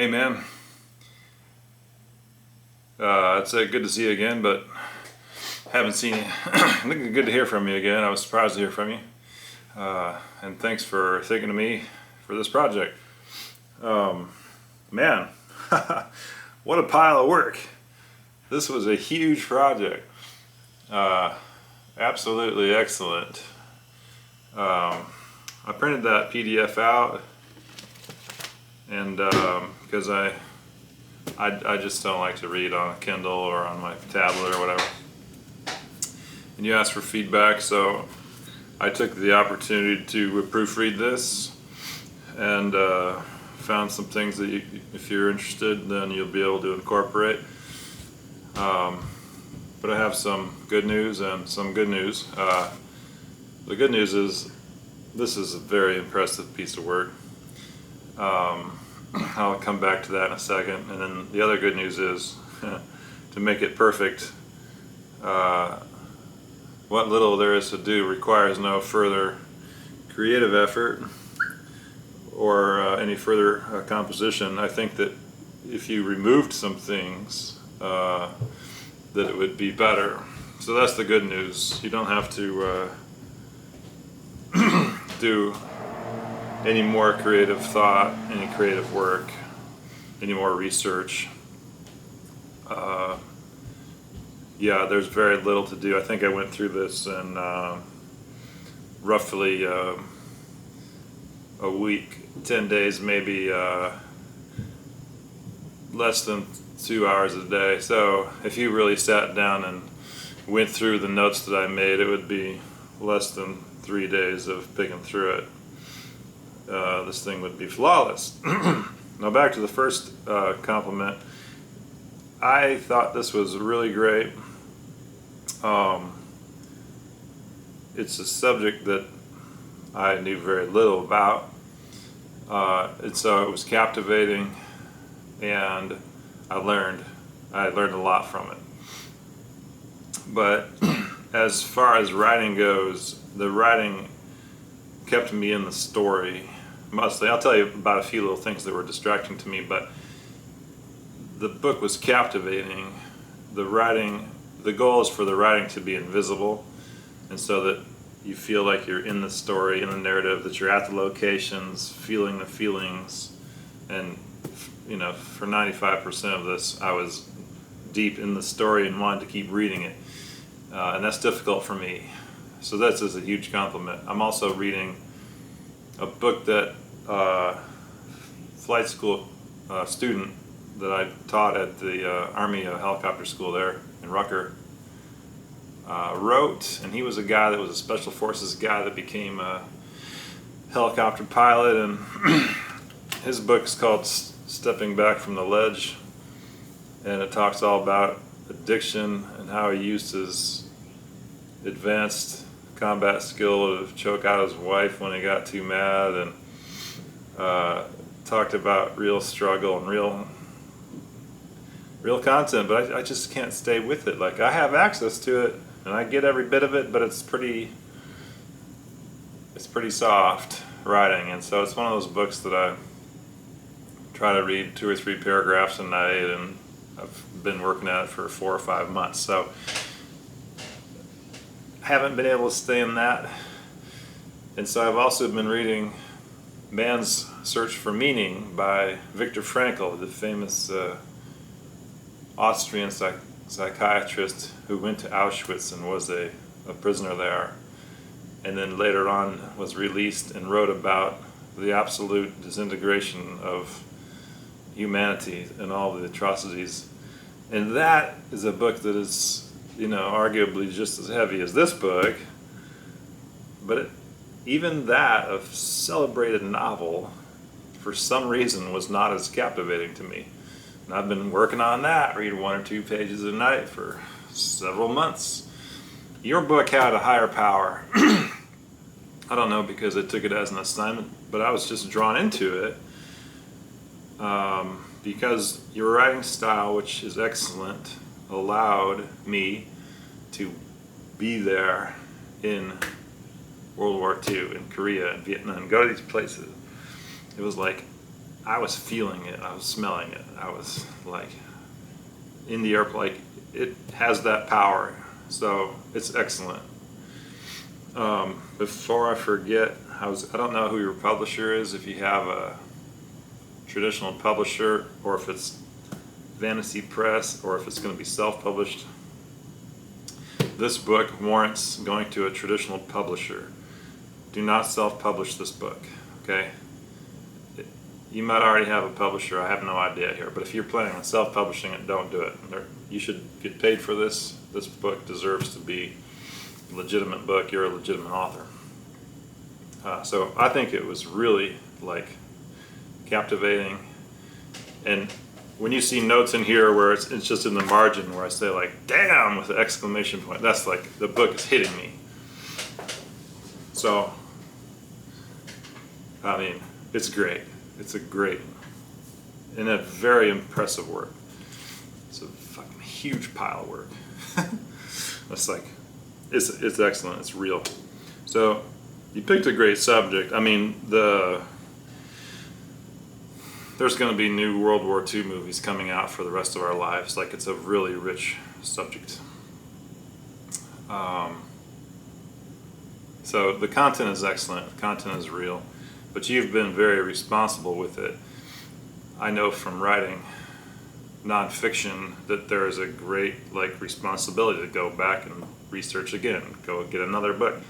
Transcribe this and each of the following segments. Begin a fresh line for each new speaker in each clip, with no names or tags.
Hey man, it's good to see you again, but haven't seen you. Good to hear from you again. I was surprised to hear from you, and thanks for thinking of me for this project. Man, what a pile of work! This was a huge project. Absolutely excellent. I printed that PDF out, and because I just don't like to read on a Kindle or on my tablet or whatever. And you asked for feedback, so I took the opportunity to proofread this and found some things that if you're interested, then you'll be able to incorporate. But I have some good news and some good news. The good news is this is a very impressive piece of work. I'll come back to that in a second. And then the other good news is to make it perfect, what little there is to do requires no further creative effort or any further composition. I think that if you removed some things, that it would be better. So that's the good news. You don't have to do any more creative thought, any creative work, any more research. Yeah, there's very little to do. I think I went through this in roughly a week, 10 days, maybe less than 2 hours a day. So if you really sat down and went through the notes that I made, it would be less than 3 days of picking through it. This thing would be flawless. Now back to the first compliment. I thought this was really great. It's a subject that I knew very little about, and so it was captivating, and I learned a lot from it. But as far as writing goes, the writing kept me in the story mostly. I'll tell you about a few little things that were distracting to me, but the book was captivating. The goal is for the writing to be invisible, and so that you feel like you're in the story, in the narrative, that you're at the locations, feeling the feelings. And for 95% of this, I was deep in the story and wanted to keep reading it, and that's difficult for me. So that's a huge compliment. I'm also reading a book that flight school student that I taught at the Army helicopter school there in Rucker wrote, and he was a guy that was a special forces guy that became a helicopter pilot, and his book's called Stepping Back from the Ledge, and it talks all about addiction and how he used his advanced combat skill to choke out his wife when he got too mad, and talked about real struggle and real content, but I just can't stay with it. Like, I have access to it and I get every bit of it, but it's pretty soft writing, and so it's one of those books that I try to read 2 or 3 paragraphs a night, and I've been working at it for 4 or 5 months, so I haven't been able to stay in that. And so I've also been reading Man's Search for Meaning by Viktor Frankl, the famous Austrian psychiatrist who went to Auschwitz and was a prisoner there, and then later on was released and wrote about the absolute disintegration of humanity and all the atrocities. And that is a book that is, arguably just as heavy as this book, but even that, a celebrated novel, for some reason was not as captivating to me. And I've been working on that, read 1 or 2 pages a night for several months. Your book had a higher power. I don't know, because I took it as an assignment, but I was just drawn into it because your writing style, which is excellent, allowed me to be there in World War II, in Korea and Vietnam, and go to these places. It was like I was feeling it. I was smelling it. I was like in the airplane. Like it has that power. So it's excellent. Before I forget, I don't know who your publisher is. If you have a traditional publisher, or if it's Fantasy Press, or if it's going to be self-published. This book warrants going to a traditional publisher. Do not self-publish this book, okay? You might already have a publisher, I have no idea here, but if you're planning on self-publishing it, don't do it. You should get paid for this. This book deserves to be a legitimate book. You're a legitimate author. So I think it was really like captivating. And when you see notes in here where it's just in the margin where I say like damn with an exclamation point, that's like the book is hitting me. So I mean, it's great. It's a great and a very impressive work. It's a fucking huge pile of work. It's like it's excellent. It's real. So you picked a great subject. I mean, there's going to be new World War II movies coming out for the rest of our lives. Like, it's a really rich subject. So the content is excellent. The content is real, but you've been very responsible with it. I know from writing nonfiction that there is a great responsibility to go back and research again, go get another book,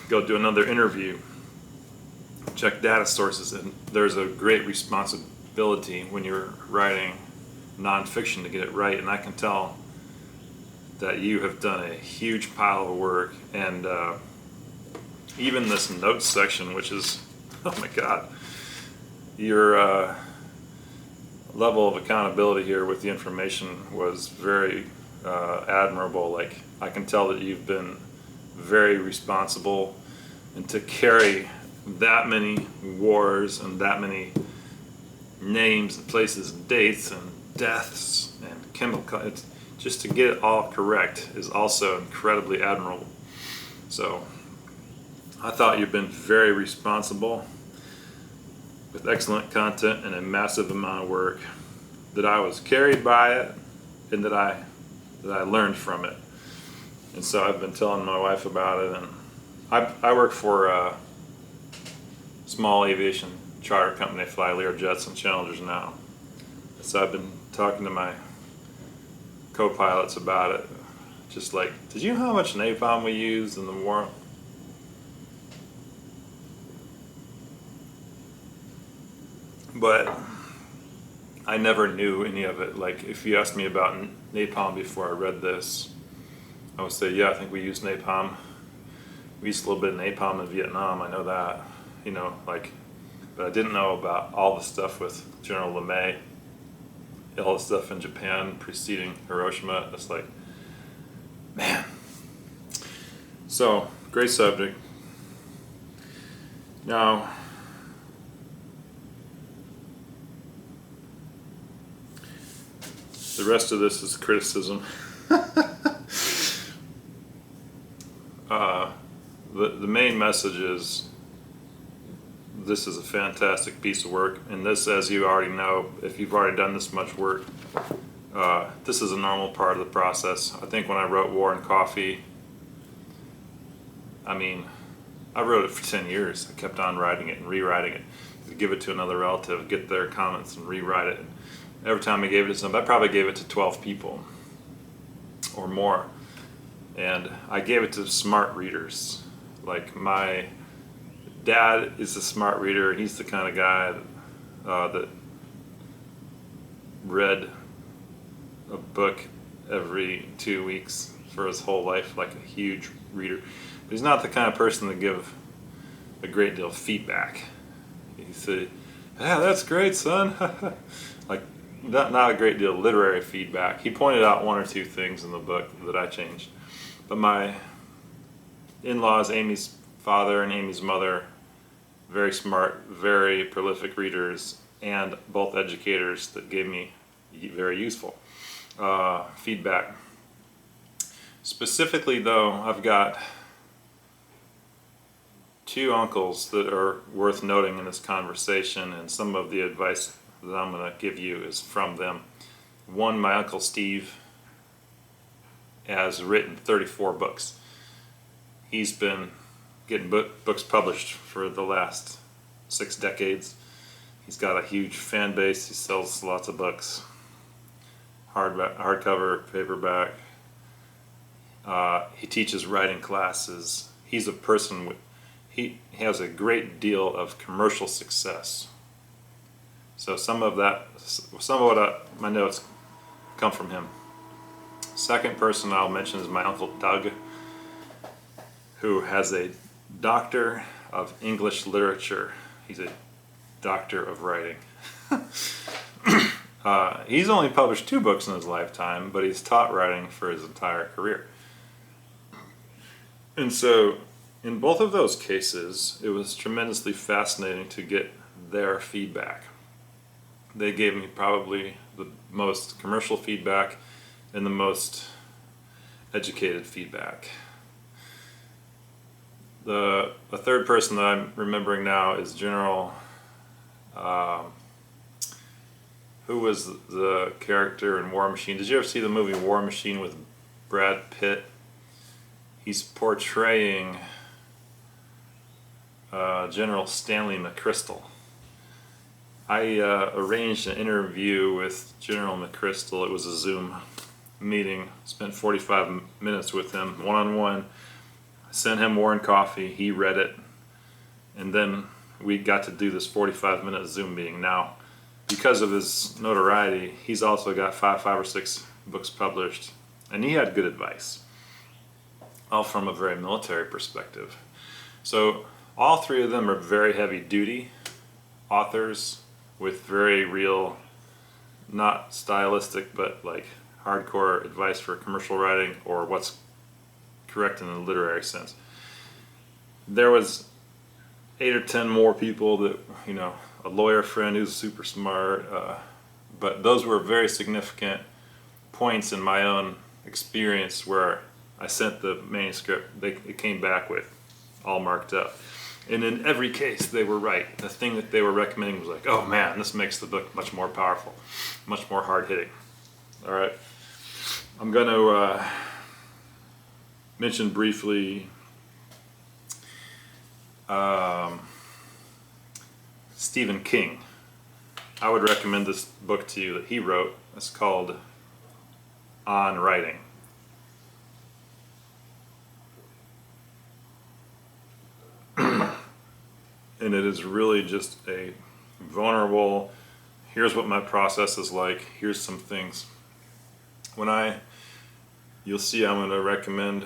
go do another interview, check data sources, and there's a great responsibility when you're writing nonfiction to get it right. And I can tell that you have done a huge pile of work, and even this notes section, which is, oh my God, your level of accountability here with the information was very admirable. Like, I can tell that you've been very responsible, and to carry that many wars and that many names and places and dates and deaths and chemical, just to get it all correct is also incredibly admirable. So I thought you've been very responsible with excellent content and a massive amount of work, that I was carried by it and that I learned from it. And so I've been telling my wife about it, and I work for a small aviation charter company. I fly Lear jets and Challengers now. So I've been talking to my co-pilots about it. Just like, did you know how much napalm we used in the war? But I never knew any of it. Like, if you asked me about napalm before I read this, I would say, yeah, I think we used napalm. We used a little bit of napalm in Vietnam, I know that. You know, like, but I didn't know about all the stuff with General LeMay, all the stuff in Japan preceding Hiroshima. It's like, man. So, great subject. Now, the rest of this is criticism. The main message is, this is a fantastic piece of work, and this, as you already know, if you've already done this much work, this is a normal part of the process. I think when I wrote War and Coffee, I mean, I wrote it for 10 years. I kept on writing it and rewriting it, to give it to another relative, get their comments and rewrite it. Every time I gave it to somebody, I probably gave it to 12 people or more. And I gave it to smart readers. Like, my dad is a smart reader. He's the kind of guy that read a book every 2 weeks for his whole life, like a huge reader. But he's not the kind of person that give a great deal of feedback. He said, "Yeah, that's great, son." Like, not a great deal of literary feedback. He pointed out one or two things in the book that I changed. But my in-laws, Amy's father and Amy's mother, very smart, very prolific readers, and both educators that gave me very useful feedback. Specifically, though, I've got two uncles that are worth noting in this conversation, and some of the advice that I'm going to give you is from them. One, my uncle Steve has written 34 books. He's been getting books published for the last 6 decades. He's got a huge fan base. He sells lots of books, hardcover, paperback. He teaches writing classes. He's a person he has a great deal of commercial success. So some of what my notes come from him. Second person I'll mention is my Uncle Doug, who has a Doctor of English Literature. He's a Doctor of Writing. He's only published 2 books in his lifetime, but he's taught writing for his entire career. And so, in both of those cases, it was tremendously fascinating to get their feedback. They gave me probably the most commercial feedback and the most educated feedback. The third person that I'm remembering now is General, who was the character in War Machine. Did you ever see the movie War Machine with Brad Pitt? He's portraying General Stanley McChrystal. I arranged an interview with General McChrystal. It was a Zoom meeting. Spent 45 minutes with him, one-on-one. I sent him War and Coffee. He read it. And then we got to do this 45-minute Zoom meeting. Now, because of his notoriety, he's also got five or six books published. And he had good advice, all from a very military perspective. So all 3 of them are very heavy-duty authors with very real, not stylistic, but like hardcore advice for commercial writing or what's correct in the literary sense. There was 8 or 10 more people that, a lawyer friend who's super smart, but those were very significant points in my own experience where I sent the manuscript, it came back with all marked up. And in every case, they were right. The thing that they were recommending was like, oh man, this makes the book much more powerful, much more hard-hitting. All right. I'm going to mention briefly Stephen King. I would recommend this book to you that he wrote. It's called On Writing. And it is really just a vulnerable, here's what my process is like, here's some things. You'll see I'm going to recommend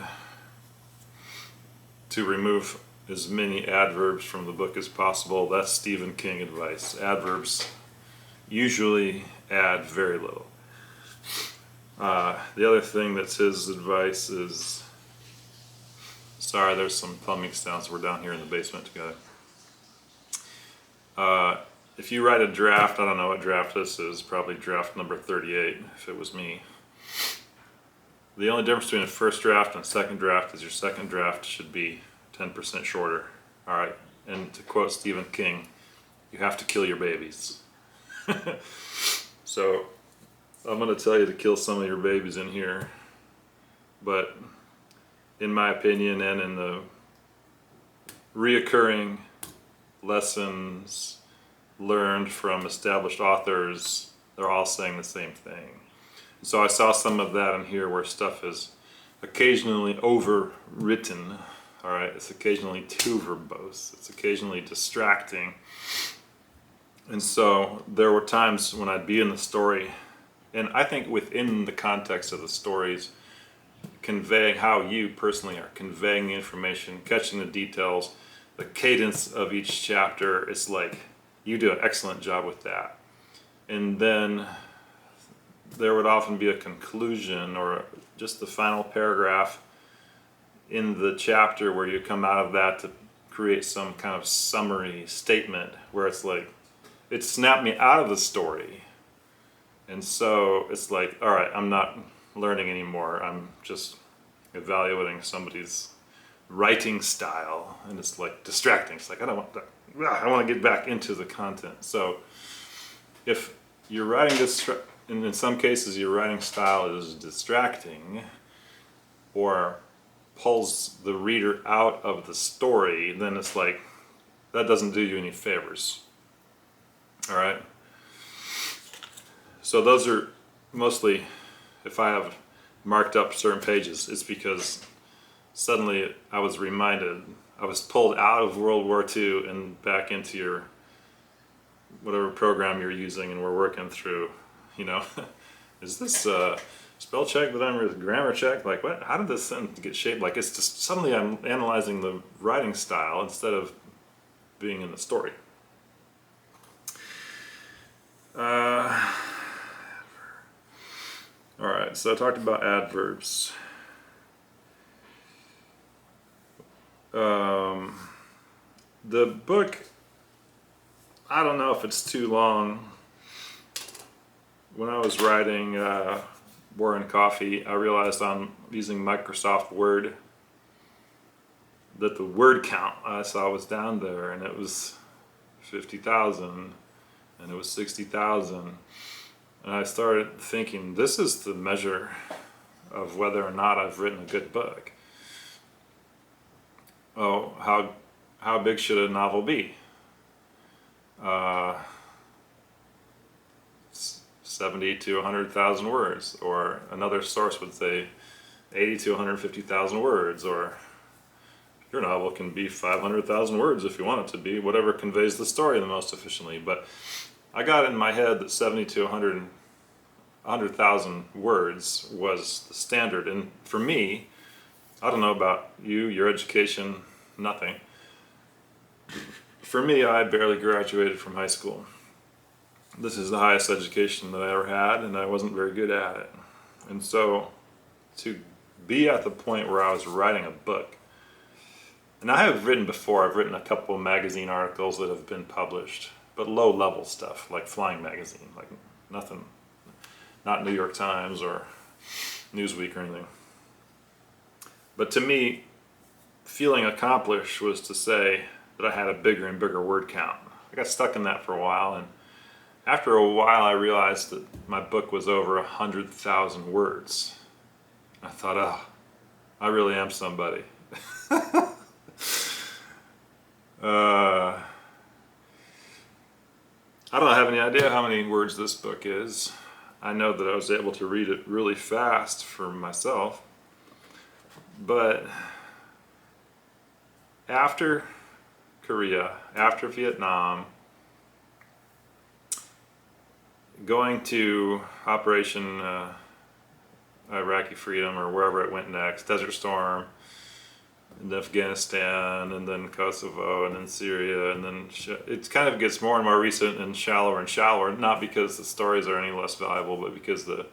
to remove as many adverbs from the book as possible. That's Stephen King advice. Adverbs usually add very little. The other thing that's his advice is, sorry, there's some plumbing sounds. We're down here in the basement together. If you write a draft, I don't know what draft this is, probably draft number 38 if it was me. The only difference between a first draft and a second draft is your second draft should be 10% shorter. All right, and to quote Stephen King, you have to kill your babies. So I'm going to tell you to kill some of your babies in here, but in my opinion and in the reoccurring lessons learned from established authors, they're all saying the same thing. So I saw some of that in here where stuff is occasionally overwritten. All right, it's occasionally too verbose. It's occasionally distracting. And so there were times when I'd be in the story, and I think within the context of the stories, conveying how you personally are conveying the information, catching the details, the cadence of each chapter, it's like you do an excellent job with that. And then there would often be a conclusion or just the final paragraph in the chapter where you come out of that to create some kind of summary statement where it's like, it snapped me out of the story. And so it's like, all right, I'm not learning anymore. I'm just evaluating somebody's writing style, and it's like distracting. It's like I don't want that. I want to get back into the content. So if you're writing this, and in some cases your writing style is distracting or pulls the reader out of the story, then it's like that doesn't do you any favors. All right. So those are mostly, if I have marked up certain pages, it's because suddenly I was reminded, I was pulled out of World War II and back into your whatever program you're using and we're working through, you know. Is this spell check that I'm grammar check? Like what? How did this sentence get shaped? Like it's just suddenly I'm analyzing the writing style instead of being in the story. All right, so I talked about adverbs. The book, I don't know if it's too long. When I was writing War and Coffee, I realized on using Microsoft Word that the word count I saw was down there, and it was 50,000 and it was 60,000. And I started thinking, this is the measure of whether or not I've written a good book. Oh, how big should a novel be? 70 to 100,000 words, or another source would say 80 to 150,000 words, or your novel can be 500,000 words if you want it to be, whatever conveys the story the most efficiently. But I got in my head that 70 to 100,000 words was the standard. And for me, I don't know about you, your education, nothing. For me, I barely graduated from high school. This is the highest education that I ever had, and I wasn't very good at it. And so to be at the point where I was writing a book, and I have written before, I've written a couple of magazine articles that have been published, but low-level stuff, like Flying Magazine, like nothing, not New York Times or Newsweek or anything. But to me, feeling accomplished was to say that I had a bigger and bigger word count. I got stuck in that for a while, and after a while I realized that my book was over 100,000 words. I thought, oh, I really am somebody. I don't have any idea how many words this book is. I know that I was able to read it really fast for myself. But after Korea, after Vietnam, going to Operation Iraqi Freedom or wherever it went next, Desert Storm, and Afghanistan, and then Kosovo, and then Syria, and then it kind of gets more and more recent and shallower, not because the stories are any less valuable, but because the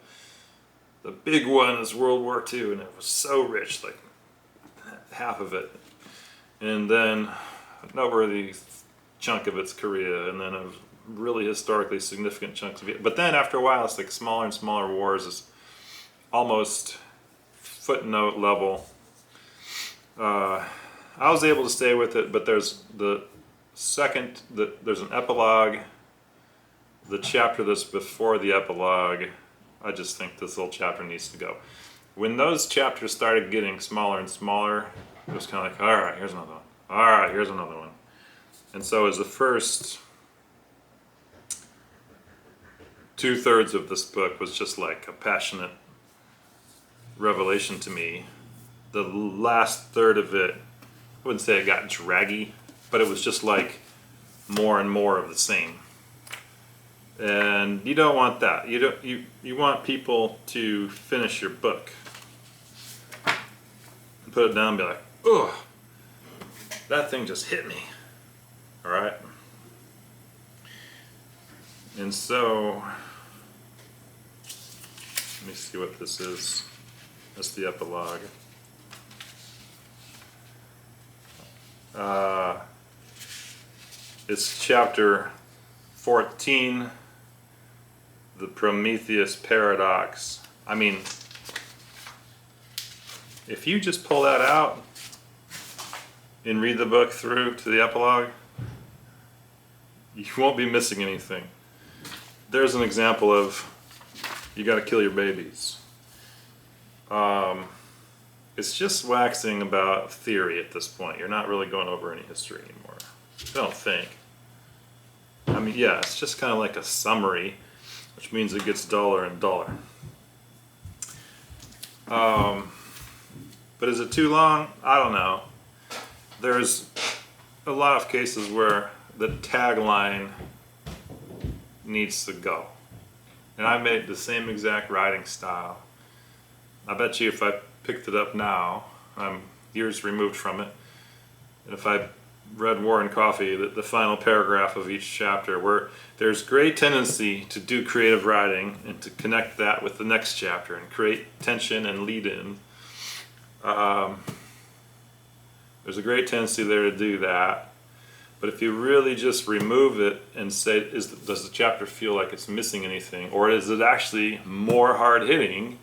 big one is World War II, and it was so rich, like half of it. And then a noteworthy chunk of it's Korea, and then a really historically significant chunks of it. But then after a while, it's like smaller and smaller wars, is almost footnote level. I was able to stay with it, but there's there's an epilogue. The chapter that's before the epilogue, I just think this little chapter needs to go. When those chapters started getting smaller and smaller, it was kind of like, all right, here's another one. All right, here's another one. And so as the first 2/3 of this book was just like a passionate revelation to me, the last third of it, I wouldn't say it got draggy, but it was just like more and more of the same. And you don't want that. You want people to finish your book and put it down and be like, ugh, that thing just hit me. All right. And so, let me see what this is. That's the epilogue. It's chapter 14, the Prometheus paradox. I mean, if you just pull that out, and read the book through to the epilogue, you won't be missing anything. There's an example of you got to kill your babies. It's just waxing about theory at this point. You're not really going over any history anymore. I don't think. I mean, yeah, it's just kind of like a summary, which means it gets duller and duller. But is it too long? I don't know. There's a lot of cases where the tagline needs to go. And I made the same exact writing style. I bet you if I picked it up now, I'm years removed from it, and if I read War and Coffee, the final paragraph of each chapter, where there's great tendency to do creative writing and to connect that with the next chapter and create tension and lead in. There's a great tendency there to do that. But if you really just remove it and say, does the chapter feel like it's missing anything, or is it actually more hard-hitting?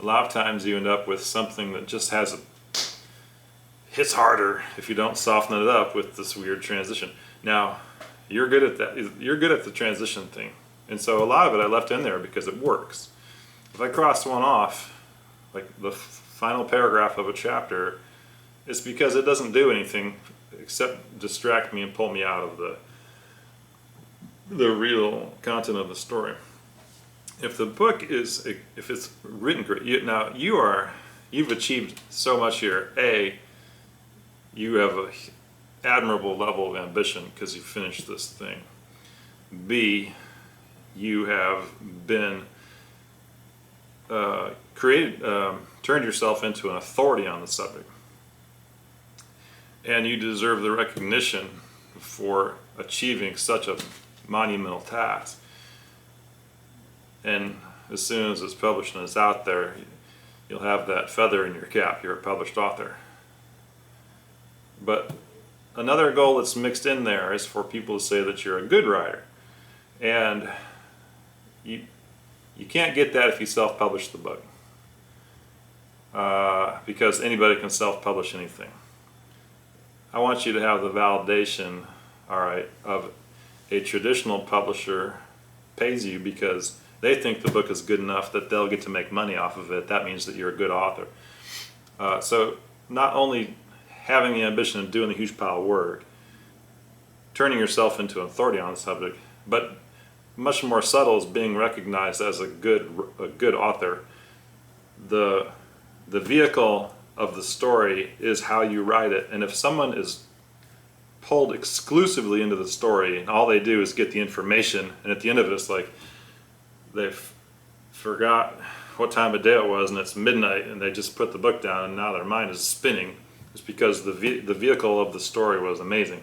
A lot of times you end up with something that just hits harder if you don't soften it up with this weird transition. Now, you're good at that. You're good at the transition thing. And so a lot of it I left in there because it works. If I crossed one off, like the final paragraph of a chapter, it's because it doesn't do anything except distract me and pull me out of the real content of the story. If the book if it's written great, you've achieved so much here. A, you have an admirable level of ambition because you finished this thing. B, you have been turned yourself into an authority on the subject. And you deserve the recognition for achieving such a monumental task. And as soon as it's published and it's out there, you'll have that feather in your cap. You're a published author. But another goal that's mixed in there is for people to say that you're a good writer. And you can't get that if you self-publish the book. Because anybody can self-publish anything. I want you to have the validation, all right, of a traditional publisher pays you because they think the book is good enough that they'll get to make money off of it. That means that you're a good author. So not only having the ambition of doing a huge pile of work, turning yourself into an authority on the subject, but much more subtle is being recognized as a good author. The vehicle of the story is how you write it, and if someone is pulled exclusively into the story and all they do is get the information, and at the end of it it's like they forgot what time of day it was and it's midnight and they just put the book down and now their mind is spinning, it's because the vehicle of the story was amazing.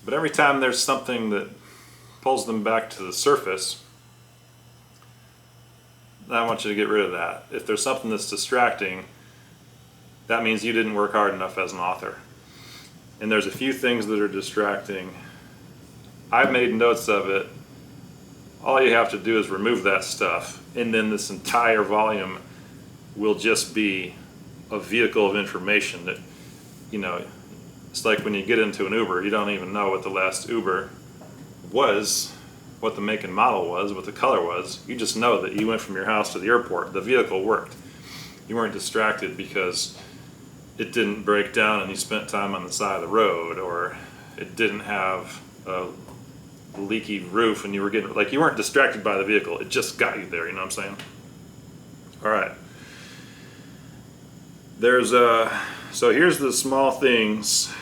But every time there's something that pulls them back to the surface, I want you to get rid of that. If there's something that's distracting, that means you didn't work hard enough as an author. And there's a few things that are distracting. I've made notes of it. All you have to do is remove that stuff, and then this entire volume will just be a vehicle of information that, it's like when you get into an Uber, you don't even know what the last Uber was, what the make and model was, what the color was. You just know that you went from your house to the airport. The vehicle worked. You weren't distracted because it didn't break down and you spent time on the side of the road, or it didn't have a leaky roof and you weren't distracted by the vehicle. It just got you there, you know what I'm saying? All right. So here's the small things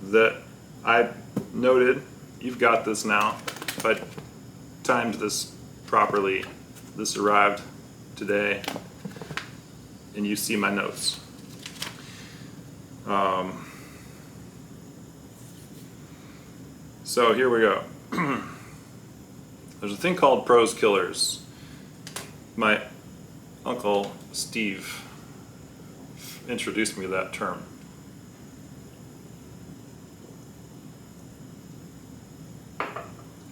that I noted. You've got this now. If I timed this properly, this arrived today, and you see my notes. So here we go. There's a thing called prose killers. My uncle Steve introduced me to that term.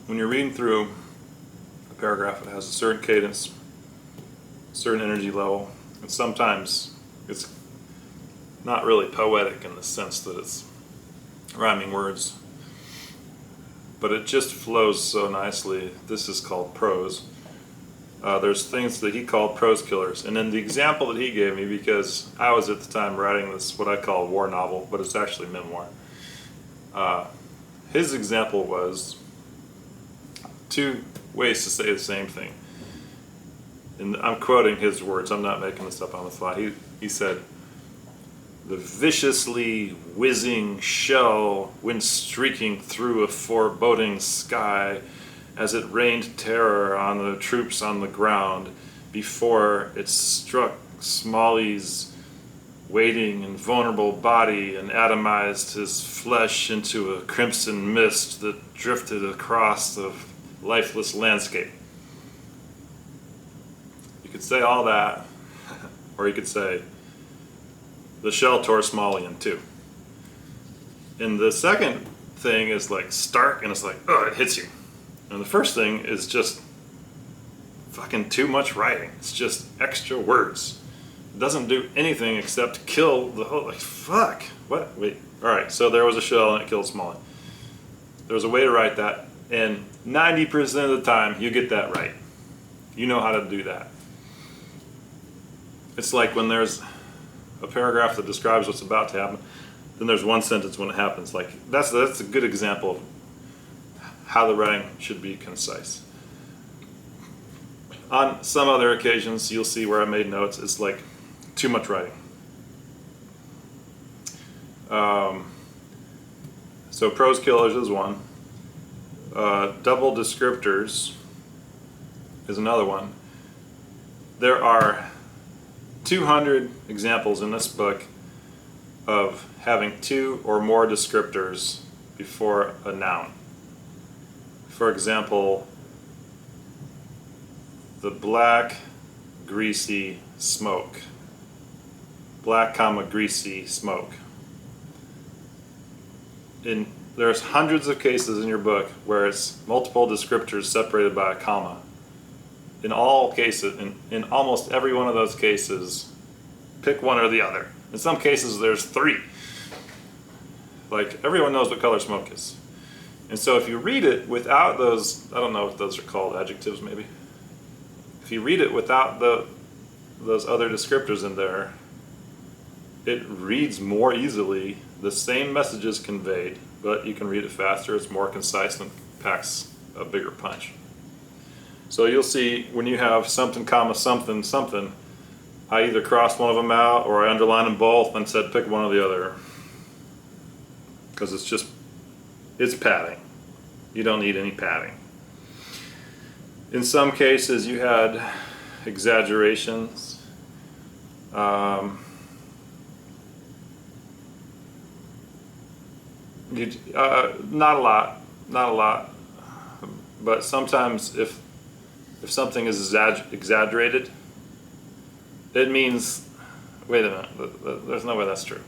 When you're reading through a paragraph, it has a certain cadence, a certain energy level, and sometimes it's not really poetic in the sense that it's rhyming words. But it just flows so nicely. This is called prose. There's things that he called prose killers. And then the example that he gave me, because I was at the time writing this, what I call a war novel, but it's actually memoir. His example was two ways to say the same thing. And I'm quoting his words, I'm not making this up on the fly. He said, "The viciously whizzing shell went streaking through a foreboding sky as it rained terror on the troops on the ground before it struck Smalley's waiting and vulnerable body and atomized his flesh into a crimson mist that drifted across the lifeless landscape." You could say all that, or you could say, "The shell tore Smalley in two." And the second thing is like stark, and it's like, oh, it hits you. And the first thing is just fucking too much writing. It's just extra words. It doesn't do anything except kill the whole, like, fuck. What? Wait. Alright, so there was a shell and it killed Smalley. There was a way to write that, and 90% of the time you get that right. You know how to do that. It's like when there's a paragraph that describes what's about to happen, then there's one sentence when it happens. Like that's a good example of how the writing should be concise. On some other occasions, you'll see where I made notes. It's like too much writing. So prose killers is one. Double descriptors is another one. There are 200 examples in this book of having two or more descriptors before a noun. For example, the black, greasy smoke. Black, comma, greasy smoke. There's hundreds of cases in your book where it's multiple descriptors separated by a comma. In all cases, in almost every one of those cases, pick one or the other. In some cases, there's three. Like, everyone knows what color smoke is. And so if you read it without those, I don't know if those are called adjectives maybe. If you read it without those other descriptors in there, it reads more easily. The same message is conveyed, but you can read it faster, it's more concise, and packs a bigger punch. So you'll see when you have something, comma, something, something, I either crossed one of them out or I underlined them both and said pick one or the other. Because it's padding. You don't need any padding. In some cases you had exaggerations. Not a lot. But sometimes if something is exaggerated, it means, wait a minute, there's no way that's true.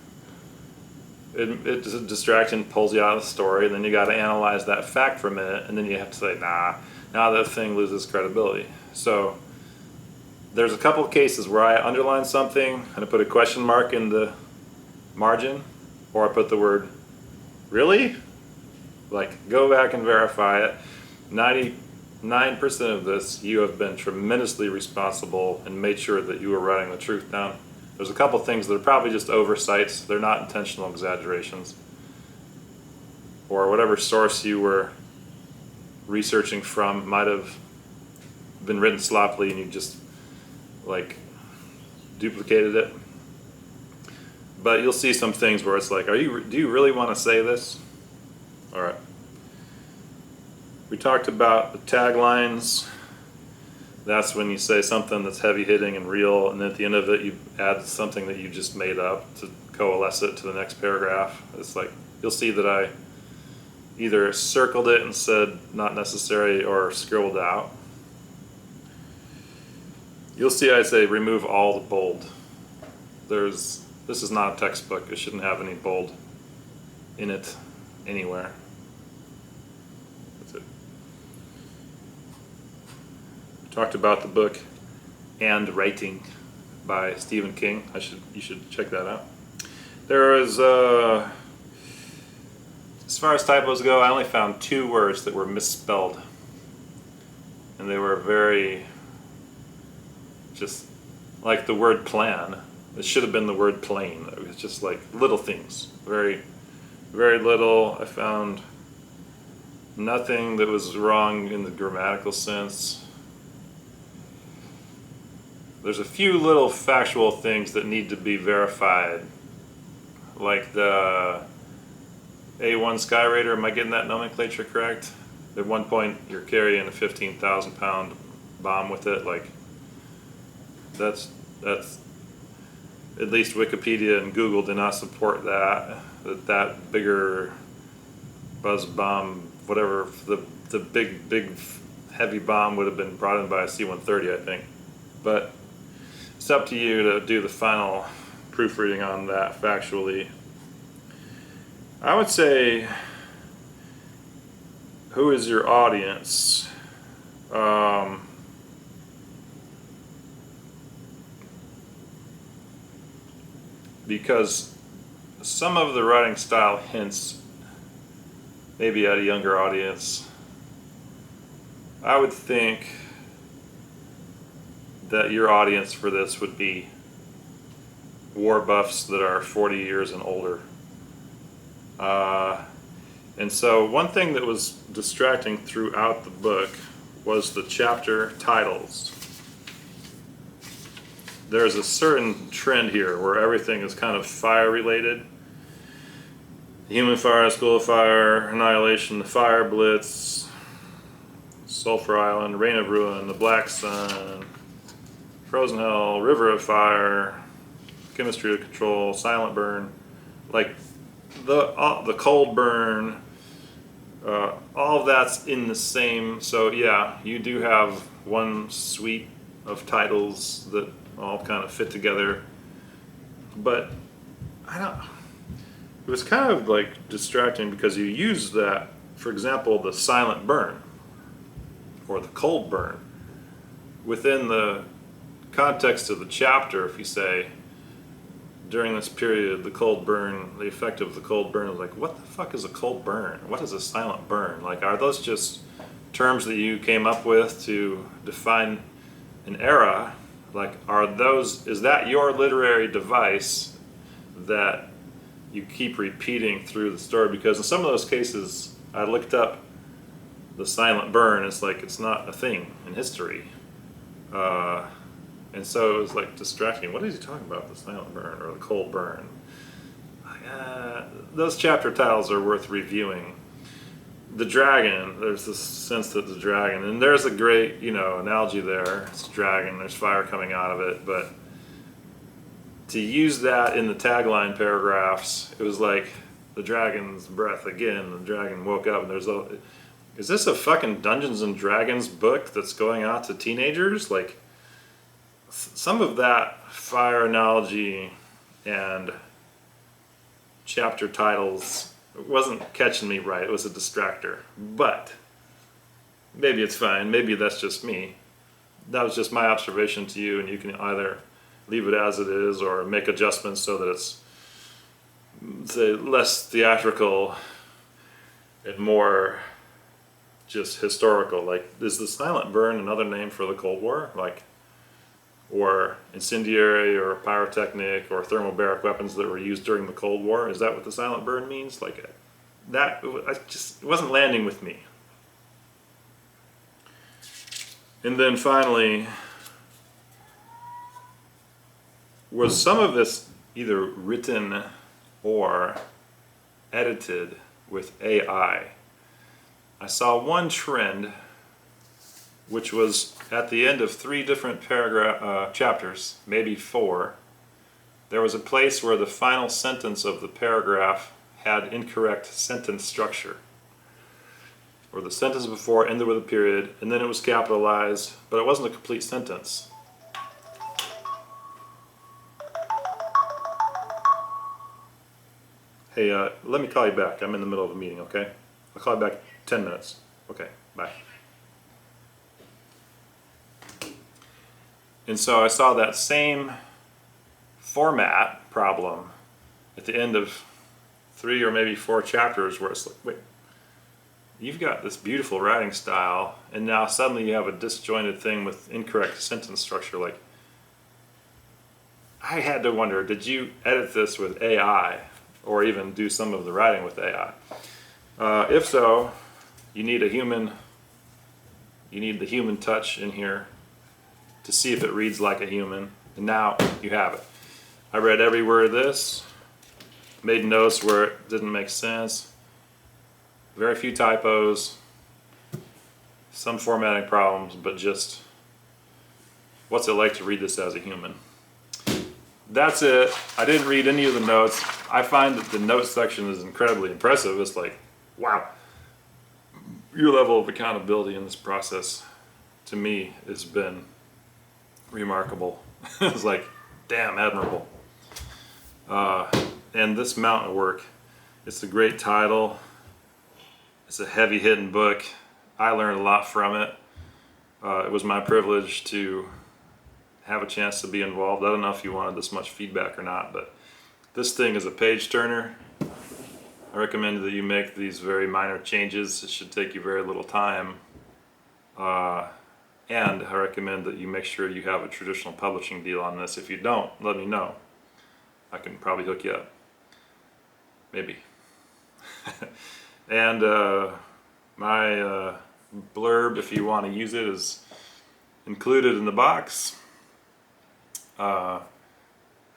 It's a distraction, pulls you out of the story, and then you got to analyze that fact for a minute, and then you have to say, nah, now that thing loses credibility. So there's a couple of cases where I underline something and I put a question mark in the margin, or I put the word really? Like, go back and verify it. 99% of this, you have been tremendously responsible and made sure that you were writing the truth down. There's a couple things that are probably just oversights. They're not intentional exaggerations. Or whatever source you were researching from might have been written sloppily and you just, like, duplicated it. But you'll see some things where it's like, do you really want to say this? All right. We talked about the taglines. That's when you say something that's heavy hitting and real, and then at the end of it you add something that you just made up to coalesce it to the next paragraph. It's like, you'll see that I either circled it and said not necessary or scribbled out. You'll see I say remove all the bold. This is not a textbook. It shouldn't have any bold in it anywhere. That's it. Talked about the book And Writing by Stephen King. You should check that out. There is As far as typos go, I only found 2 words that were misspelled. And they were very, just like the word plan. It should have been the word plane. It was just like little things. Very, very little. I found nothing that was wrong in the grammatical sense. There's a few little factual things that need to be verified. Like the A1 Skyraider, am I getting that nomenclature correct? At one point you're carrying a 15,000 pound bomb with it. Like that's at least Wikipedia and Google did not support that bigger buzz bomb, whatever, the big heavy bomb would have been brought in by a C-130, I think. But it's up to you to do the final proofreading on that factually. I would say, who is your audience? Because some of the writing style hints maybe at a younger audience. I would think that your audience for this would be war buffs that are 40 years and older. And so one thing that was distracting throughout the book was the chapter titles. There's a certain trend here where everything is kind of fire related. Human Fire, School of Fire, Annihilation, The Fire Blitz, Sulphur Island, Reign of Ruin, The Black Sun, Frozen Hell, River of Fire, Chemistry of Control, Silent Burn, like the Cold Burn, all of that's in the same. So yeah, you do have one suite of titles that all kind of fit together, but it was kind of like distracting because you use that, for example, the Silent Burn or the Cold Burn within the context of the chapter. If you say during this period the cold burn, the effect of the cold burn, is like, what the fuck is a cold burn? What is a silent burn? Like, are those just terms that you came up with to define an era? Like, is that your literary device that you keep repeating through the story? Because in some of those cases, I looked up the silent burn. It's like, it's not a thing in history. And so it was like distracting. What is he talking about, the silent burn or the cold burn? Those chapter titles are worth reviewing. The dragon, there's this sense that the dragon, and there's a great, analogy there. It's a dragon, there's fire coming out of it, but to use that in the tagline paragraphs, it was like the dragon's breath again. The dragon woke up, and is this a fucking Dungeons and Dragons book that's going out to teenagers? Like, some of that fire analogy and chapter titles wasn't catching me right. It was a distractor, but maybe it's fine. Maybe that's just me. That was just my observation to you, and you can either leave it as it is or make adjustments so that it's, say, less theatrical and more just historical. Like, is the silent burn another name for the Cold War? Like, or incendiary or pyrotechnic or thermobaric weapons that were used during the Cold War? Is that what the silent burn means? Like, it wasn't landing with me. And then finally, was some of this either written or edited with AI? I saw one trend, which was at the end of 3 different chapters, maybe 4, there was a place where the final sentence of the paragraph had incorrect sentence structure. Or the sentence before ended with a period, and then it was capitalized, but it wasn't a complete sentence. Hey, let me call you back. I'm in the middle of a meeting, okay? I'll call you back 10 minutes. Okay, bye. And so I saw that same format problem at the end of 3 or maybe 4 chapters where it's like, wait, you've got this beautiful writing style, and now suddenly you have a disjointed thing with incorrect sentence structure. Like, I had to wonder, did you edit this with AI or even do some of the writing with AI? If so, you need the human touch in here to see if it reads like a human, and now you have it. I read every word of this, made notes where it didn't make sense, very few typos, some formatting problems, but just what's it like to read this as a human? That's it. I didn't read any of the notes. I find that the notes section is incredibly impressive. It's like, wow, your level of accountability in this process to me has been remarkable. It's like, damn, admirable. And this mountain work, it's a great title. It's a heavy hitting book. I learned a lot from it. It was my privilege to have a chance to be involved. I don't know if you wanted this much feedback or not, but this thing is a page turner. I recommend that you make these very minor changes. It should take you very little time. And I recommend that you make sure you have a traditional publishing deal on this. If you don't, let me know. I can probably hook you up. Maybe. And my blurb, if you want to use it, is included in the box.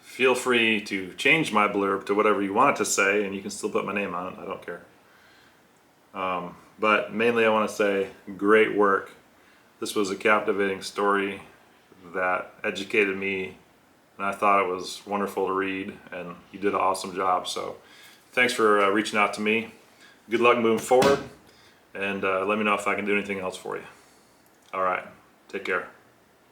Feel free to change my blurb to whatever you want it to say, and you can still put my name on it. I don't care. But mainly I want to say great work. This was a captivating story that educated me, and I thought it was wonderful to read, and you did an awesome job. So thanks for reaching out to me. Good luck moving forward, and let me know if I can do anything else for you. All right, take care.